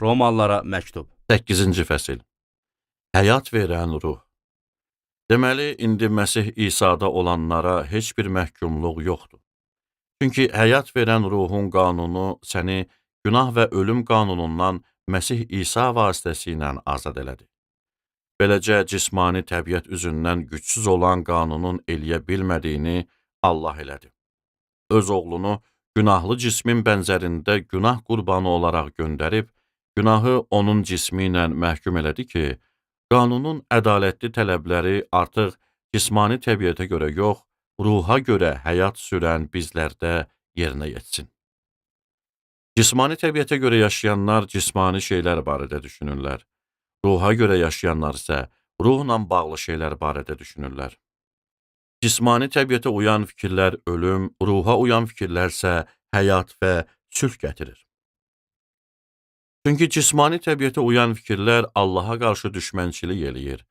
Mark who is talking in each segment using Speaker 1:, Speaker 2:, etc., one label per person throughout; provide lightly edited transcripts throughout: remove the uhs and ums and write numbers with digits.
Speaker 1: Romalılara məktub.
Speaker 2: 8-ci fəsil. Həyat verən ruh. Deməli, indi Məsih İsa'da olanlara heç bir məhkumluq yoxdur. Çünki həyat verən ruhun qanunu səni günah və ölüm qanunundan Məsih İsa vasitəsilə azad elədi. Beləcə, cismani təbiət üzündən gücsüz olan qanunun eləyə bilmədiyini Allah elədi. Öz oğlunu günahlı cismin bənzərində günah qurbanı olaraq göndərib, günahı onun cismi ilə məhkum elədi ki, qanunun ədalətli tələbləri artıq cismani təbiətə görə yox, ruha görə həyat sürən bizlərdə yerinə yetsin. Cismani təbiətə görə yaşayanlar cismani şeylər barədə düşünürlər. Ruha görə yaşayanlar isə ruhla bağlı şeylər barədə düşünürlər. Cismani təbiətə uyan fikirlər ölüm, ruha uyan fikirlər isə həyat və sülh gətirir. Çünki cismani təbiətə uyan fikirlər Allaha qarşı düşmənçilik eləyir.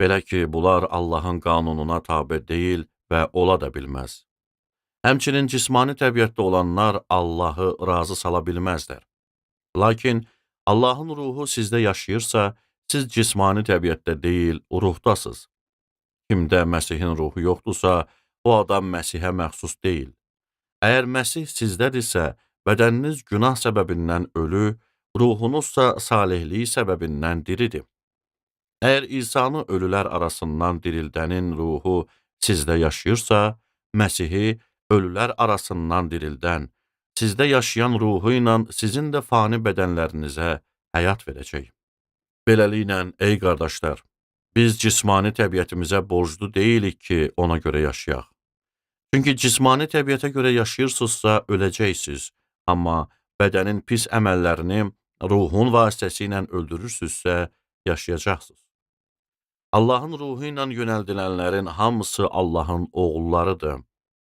Speaker 2: Belə ki, bunlar Allahın qanununa tabe deyil və ola da bilməz. Həmçinin cismani təbiətdə olanlar Allahı razı sala bilməzlər. Lakin Allahın ruhu sizdə yaşayırsa, siz cismani təbiətdə deyil, ruhdasınız. Kimdə Məsihin ruhu yoxdursa, o adam Məsihə məxsus deyil. Əgər Məsih sizdədirsə, bədəniniz günah səbəbindən ölü, ruhunuzsa salihliyi səbəbindən diridir. Əgər İsa'nı ölülər arasından dirildənin ruhu sizdə yaşayırsa, Məsihi ölülər arasından dirildən, sizdə yaşayan ruhu ilə sizin də fani bədənlərinizə həyat verəcək. Beləliklə, ey qardaşlar, biz cismani təbiətimizə borclu deyilik ki, ona görə yaşayaq. Çünki cismani təbiətə görə yaşayırsınızsa, öləcəksiniz, amma bədənin pis əməllərini ruhun vasitəsilə öldürürsünüzsə, yaşayacaqsınız. Allahın ruhu ilə yönəldilənlərin hamısı Allahın oğullarıdır.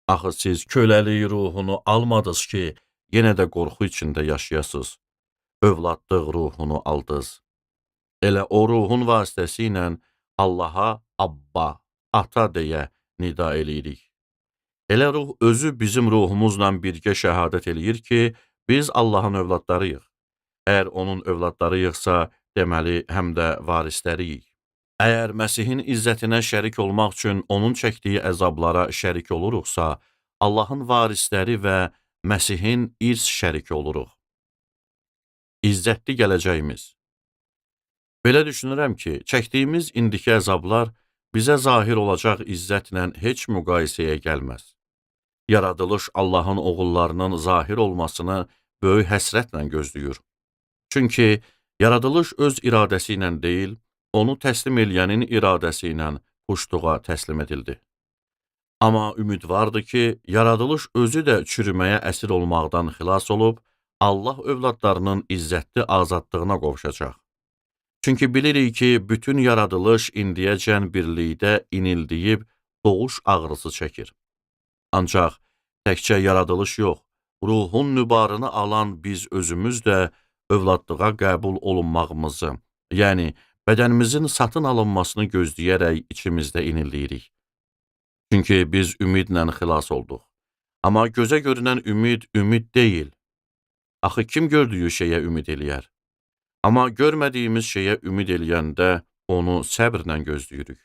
Speaker 2: Axı siz köləlik ruhunu almadınız ki, yenə də qorxu içində yaşayasınız. Övladlıq ruhunu aldınız. Elə o ruhun vasitəsilə Allaha Abba, ata deyə nida eləyirik. Elə ruh özü bizim ruhumuzla birgə şəhadət eləyir ki, biz Allahın övladlarıyıq. Əgər onun övladlarıyıqsa, deməli, həm də varisləriyik. Əgər Məsihin izzətinə şərik olmaq üçün onun çəkdiyi əzablara şərik oluruqsa, Allahın varisləri və Məsihin irs şəriki oluruq. İzzətli gələcəyimiz. Belə düşünürəm ki, çəkdiyimiz indiki əzablar bizə zahir olacaq izzətlə heç müqayisəyə gəlməz. Yaradılış Allahın oğullarının zahir olmasını böyük həsrətlə gözləyir. Çünki yaradılış öz iradəsi ilə deyil, onu təslim eləyənin iradəsi ilə puştuğa təslim edildi. Amma ümid vardı ki, yaradılış özü də çürüməyə əsir olmaqdan xilas olub, Allah övladlarının izzətli azadlığına qovuşacaq. Çünki bilirik ki, bütün yaradılış indiyəcən birlikdə inildiyib, doğuş ağrısı çəkir. Ancaq təkcə yaradılış yox, ruhun nübarını alan biz özümüz də övladlığa qəbul olunmağımızı, yəni bədənimizin satın alınmasını gözləyərək içimizdə inildiyirik. Çünki biz ümidlə xilas olduq. Amma gözə görünən ümid deyil. Axı kim gördüyü şeyə ümid eləyər? Amma görmədiyimiz şeyə ümid eləyəndə onu səbrlə gözləyirik.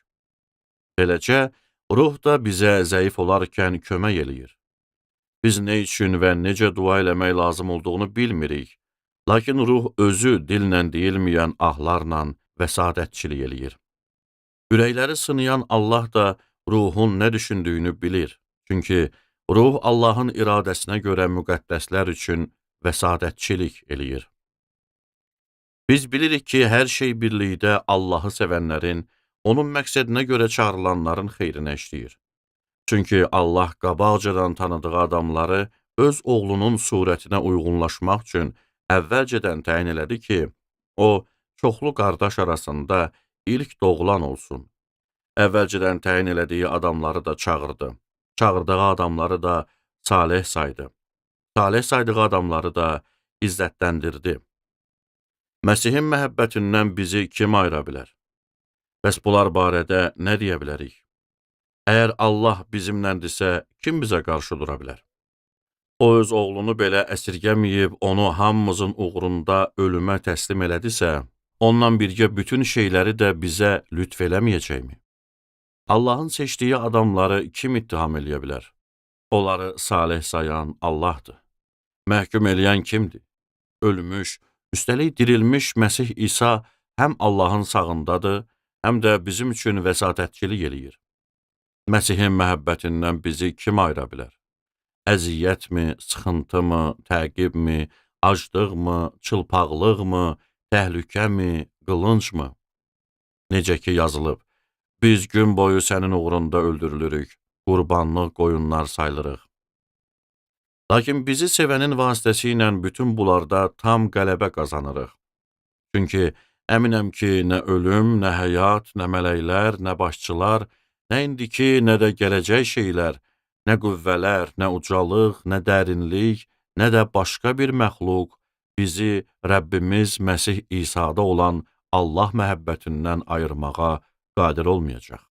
Speaker 2: Beləcə, ruh da bizə zəif olarkən kömək eləyir. Biz nə üçün və necə dua eləmək lazım olduğunu bilmirik. Lakin ruh özü dillə deyilməyən ahlarla vəsadətçilik eləyir. Ürəkləri sınayan Allah da ruhun nə düşündüyünü bilir. Çünki ruh Allahın iradəsinə görə müqəddəslər üçün vəsadətçilik eləyir. Biz bilirik ki, hər şey birlikdə Allahı sevənlərin, onun məqsədinə görə çağrılanların xeyrinə işləyir. Çünki Allah qabaqcadan tanıdığı adamları öz oğlunun surətinə uyğunlaşmaq üçün əvvəlcədən təyin elədi ki, o, çoxlu qardaş arasında ilk doğulan olsun. Əvvəlcədən təyin elədiyi adamları da çağırdı. Çağırdığı adamları da salih saydı. Salih saydığı adamları da izzətləndirdi. Məsihin məhəbbətindən bizi kim ayıra bilər? Bəs bunlar barədə nə deyə bilərik? Əgər Allah bizimləndirsə, kim bizə qarşı dura bilər? O öz oğlunu belə əsirgəməyib, onu hamımızın uğrunda ölümə təslim elədisə, onunla birgə bütün şeyləri də bizə lütf eləməyəcəkmi? Allahın seçdiyi adamları kim ittiham eləyə bilər? Onları salih sayan Allahdır. Məhkum eləyən kimdir? Ölmüş, üstəlik dirilmiş Məsih İsa həm Allahın sağındadır, həm də bizim üçün vəsatətçilik eləyir. Məsihin məhəbbətindən bizi kim ayıra bilər? Əziyyətmi, sıxıntımı, təqibmi, aclıqmı, çılpaqlıqmı, təhlükəmi, qılıncmı? Necə ki yazılıb, biz gün boyu sənin uğrunda öldürülürük, qurbanlıq qoyunlar sayılırıq. Lakin bizi sevənin vasitəsilə bütün bunlarda tam qələbə qazanırıq. Çünki əminəm ki, nə ölüm, nə həyat, nə mələklər, nə başçılar, nə indiki, nə də gələcək şeylər, nə qüvvələr, nə ucalıq, nə dərinlik, nə də başqa bir məxluq bizi Rəbbimiz Məsih İsa'da olan Allah məhəbbətindən ayırmağa qadir olmayacaq.